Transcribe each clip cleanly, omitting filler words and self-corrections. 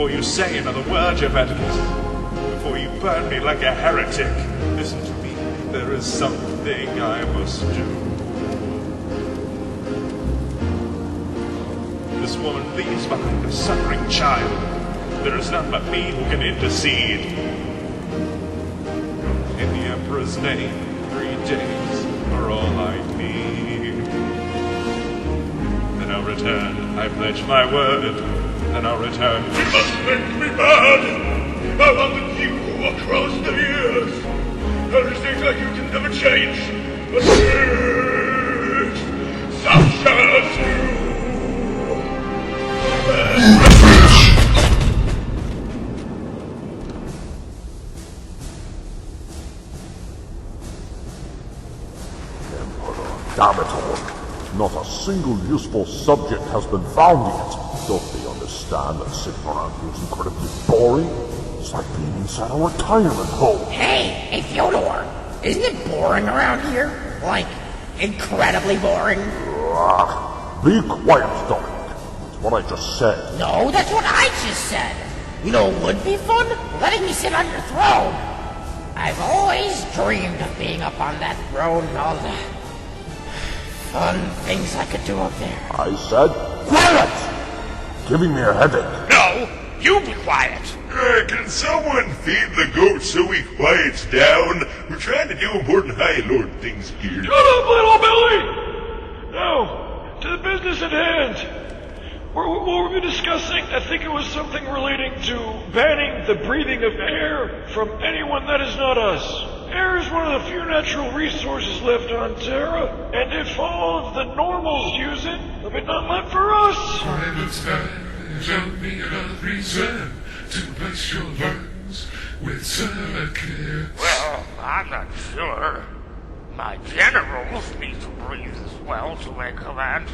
before you say another word, your Evangelist. Before you burn me like a heretic. Listen to me. There is something I must do. This woman leaves behind a suffering child. There is none but me who can intercede. In the Emperor's name, 3 days are all I need. Then I'll return. I pledge my word. Then I'll return. You must make me mad! I want with you across the years. Everything like you can never change. But this, some shall do. Damn it all. Not a single useful subject has been found yet. Don't they understand that sitting around here is incredibly boring? It's like being inside a retirement home. Hey, Fyodor, isn't it boring around here? Like, incredibly boring? Be quiet, Dominic. That's what I just said. No, that's what I just said. You know what would be fun? Letting me sit on your throne. I've always dreamed of being up on that throne and all the fun things I could do up there. I said, quiet! Giving me a headache. No, you be quiet. Can someone feed the goat so he quiets down? We're trying to do important High Lord things here. Shut up, little Billy! Now, to the business at hand. What were we discussing? I think it was something relating to banning the breathing of air from anyone that is not us. Air is one of the few natural resources left on Terra, and if all of the normals use it, it'll be not left for us. Private time, show me another reason to place your lungs with care. Well, I'm not sure. My generals need to breathe as well to make commands.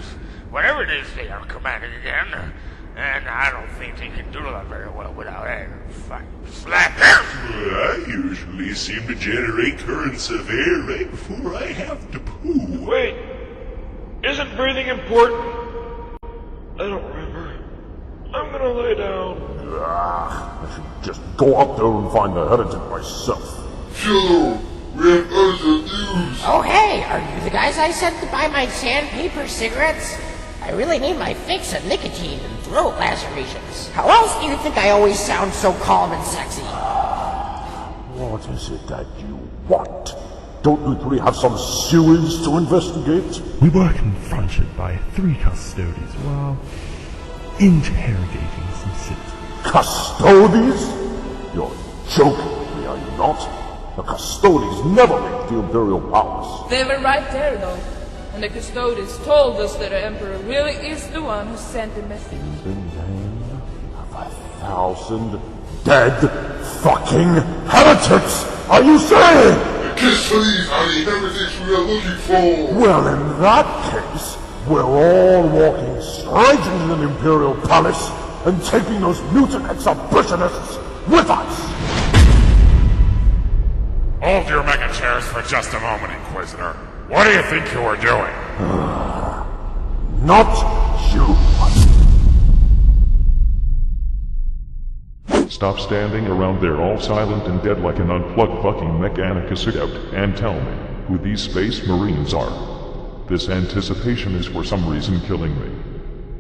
Whatever it is they are commanding again, and I don't think they can do that very well without air. Slap them! Well, I usually seem to generate currents of air right before I have to poo. Wait, isn't breathing important? I don't remember. I'm gonna lay down. I should just go out there and find the heretic myself. Joe, we have urgent news. Oh, hey, are you the guys I sent to buy my sandpaper cigarettes? I really need my fix of nicotine and throat lacerations. How else do you think I always sound so calm and sexy? What is it that you want? Don't we really have some sewage to investigate? We were confronted by 3 custodians while interrogating some citizens. Custodians? You're joking me, are you not? The custodians never leave the Imperial Palace. They were right there, though. And the custodians told us that the Emperor really is the one who sent the message. In the name of 1,000 dead fucking heretics! Are you saying? Kiss these are the heretics we are looking for. Well, in that case, we're all walking straight into the Imperial Palace and taking those mutant exhibitionists with us! Hold your mega chairs for just a moment, Inquisitor. What do you think you are doing? Not you. Stop standing around there all silent and dead like an unplugged fucking Mechanica suit out, and tell me who these space marines are. This anticipation is for some reason killing me.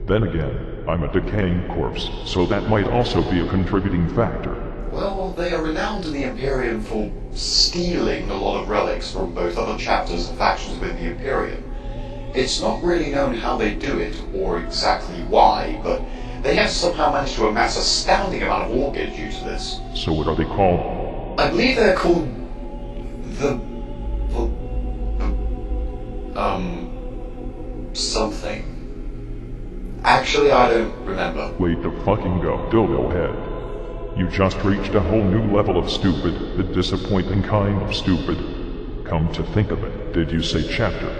Then again, I'm a decaying corpse, so that might also be a contributing factor. Well, they are renowned in the Imperium for stealing a lot of relics from both other chapters and factions within the Imperium. It's not really known how they do it, or exactly why, but they have somehow managed to amass an astounding amount of orgid due to this. So what are they called? I believe they're called something. Actually, I don't remember. Wait to fucking go. Go ahead. You just reached a whole new level of stupid, the disappointing kind of stupid. Come to think of it, did you say chapter?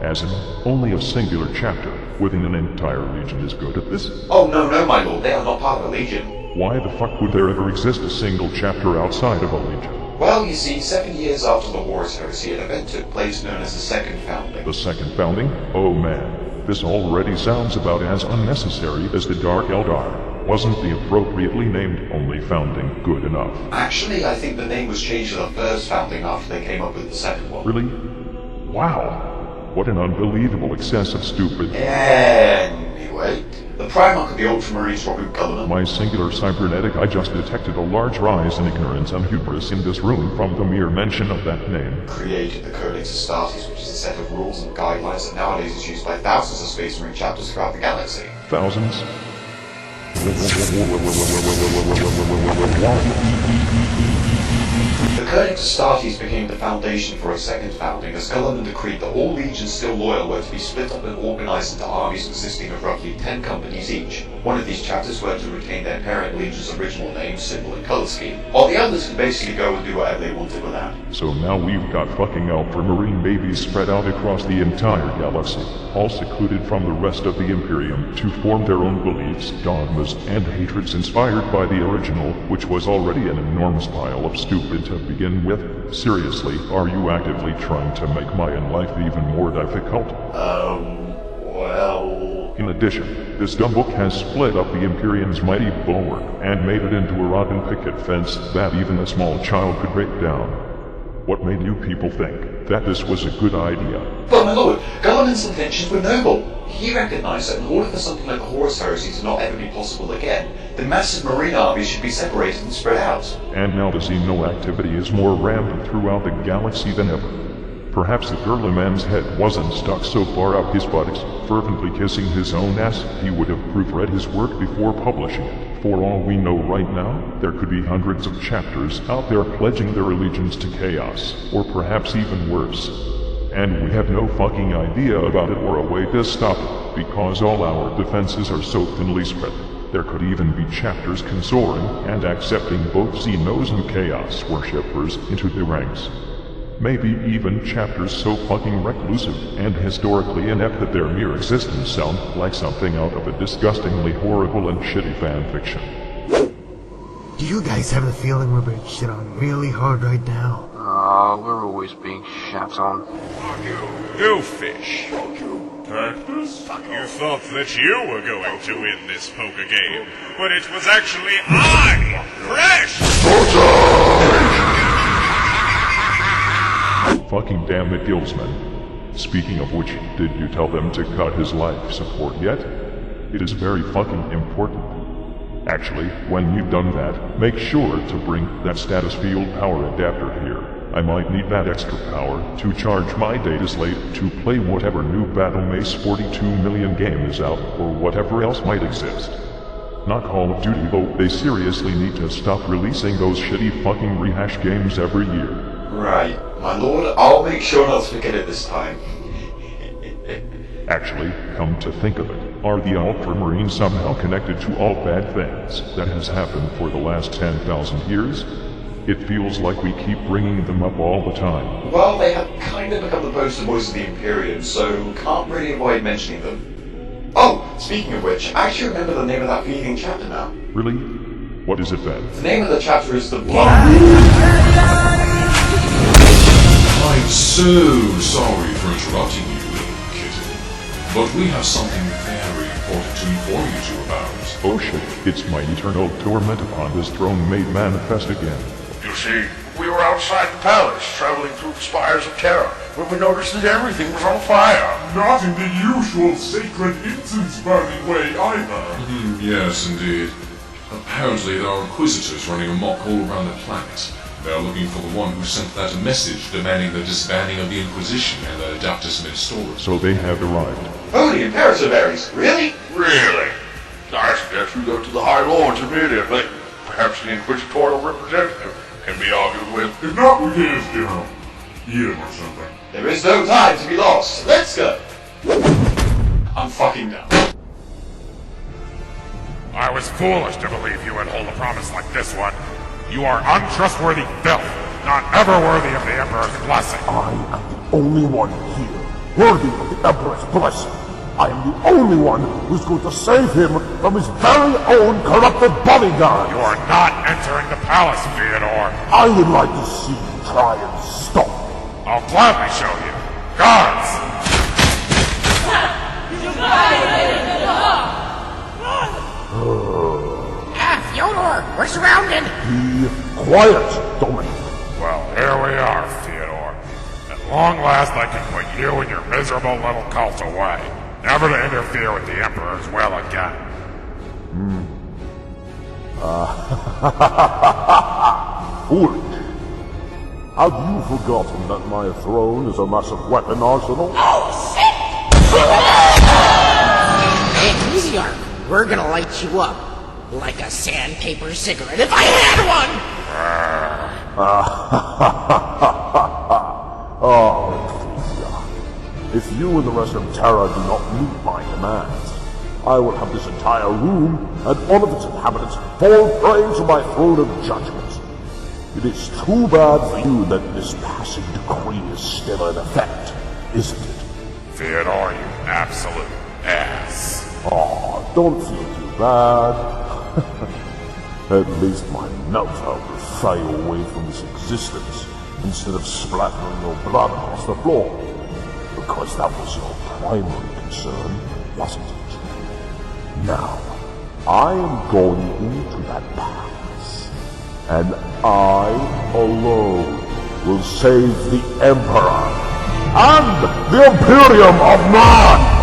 As in, only a singular chapter within an entire legion is good at this? Oh, no, my lord, they are not part of a legion. Why the fuck would there ever exist a single chapter outside of a legion? Well, you see, 7 years after the War's Heresy, an event took place known as the Second Founding. The Second Founding? Oh man, this already sounds about as unnecessary as the Dark Eldar. wasn't the appropriately named Only Founding good enough? Actually, I think the name was changed to the first founding after they came up with the second one. Really? Wow. What an unbelievable excess of stupid. Anyway, the Primarch of the Ultramarines, Robert Gulliman. My singular cybernetic, I just detected a large rise in ignorance and hubris in this room from the mere mention of that name. Created the Codex Astartes, which is a set of rules and guidelines that nowadays is used by thousands of Space Marine chapters throughout the galaxy. Thousands? The Codex Astartes became the foundation for a second founding, as Gulliman decreed that all legions still loyal were to be split up and organized into armies consisting of roughly 10 companies each. One of these chapters were to retain their parent legion's original name, symbol, and color scheme, while the others could basically go and do whatever they wanted with that. So now we've got fucking Ultramarine babies spread out across the entire galaxy, all secluded from the rest of the Imperium to form their own beliefs, dogmas, and hatreds inspired by the original, which was already an enormous pile of stupid to begin with. Seriously, are you actively trying to make my life even more difficult? Well... In addition, this dumb book has split up the Imperium's mighty bulwark and made it into a rotten picket fence that even a small child could break down. What made you people think that this was a good idea? But my lord, Gulliman's intentions were noble. He recognized that in order for something like a Horus heresy to not ever be possible again, the massive marine armies should be separated and spread out. And now the Xeno activity is more rampant throughout the galaxy than ever. Perhaps the Gurlaman's head wasn't stuck so far up his buttocks, fervently kissing his own ass, he would have proofread his work before publishing it. For all we know right now, there could be hundreds of chapters out there pledging their allegiance to chaos, or perhaps even worse. And we have no fucking idea about it or a way to stop it, because all our defenses are so thinly spread. There could even be chapters consoling and accepting both Xenos and Chaos worshippers into the ranks. Maybe even chapters so fucking reclusive and historically inept that their mere existence sound like something out of a disgustingly horrible and shitty fanfiction. Do you guys have the feeling we're being shit on really hard right now? We're always being shat on. Go fish. Cactus? You thought that you were going to win this poker game, but it was actually I, Fresh! Fucking damn it, Guildsman. Speaking of which, did you tell them to cut his life support yet? It is very fucking important. Actually, when you've done that, make sure to bring that status field power adapter here. I might need that extra power to charge my data slate to play whatever new Battle Mace 42 million game is out, or whatever else might exist. Not Call of Duty, though. They seriously need to stop releasing those shitty fucking rehash games every year. Right. My lord, I'll make sure not to forget it this time. Actually, come to think of it, are the Ultramarines somehow connected to all bad things that has happened for the last 10,000 years? It feels like we keep bringing them up all the time. Well, they have kind of become the poster boys of the Imperium, so can't really avoid mentioning them. Oh, speaking of which, I actually remember the name of that feeding chapter now. Really? What is it then? The name of the chapter is The Blood. I'm so sorry for interrupting you, little kitten, but we have something very important to inform you two about. Oh shit, it's my eternal torment upon this throne made manifest again. You see, we were outside the palace, traveling through the spires of terror, when we noticed that everything was on fire. Not in the usual sacred incense-burning way either. Yes, indeed. Apparently there are inquisitors running amok all around the planet. They are looking for the one who sent that message demanding the disbanding of the Inquisition and the Adaptus Ministorum. So they have arrived. Holy Imperator berries, really? Really? I suggest we go to the High Lords immediately. Perhaps the Inquisitorial representative can be argued with. If not, we can just, eat him or something. There is no time to be lost. Let's go. I'm fucking done. I was foolish to believe you would hold a promise like this one. You are untrustworthy filth, not ever worthy of the Emperor's blessing. I am the only one here, worthy of the Emperor's blessing. I am the only one who's going to save him from his very own corrupted bodyguard. You are not entering the palace, Theodore. I would like to see you try and stop me. I'll gladly show you. Guards! You violated the law! surrounded! Be quiet, Dominic. Well, here we are, Theodore. At long last I can put you and your miserable little cult away, never to interfere with the Emperor's will again. Foolish. Have you forgotten that my throne is a massive weapon arsenal? Oh, shit! Hey, easy, Ark. We're gonna light you up. Like a sandpaper cigarette if I had one! Oh, Ecclesia. If you and the rest of Terra do not meet my demands, I will have this entire room and all of its inhabitants fall prey to my throne of judgment. It is too bad for you that this passing decree is still in effect, isn't it? Theodore, you absolute ass. Aw, don't feel too bad. At least my meltdown will fade away from this existence instead of splattering your blood across the floor. Because that was your primary concern, wasn't it? Now, I am going into that palace, and I alone will save the Emperor and the Imperium of Man!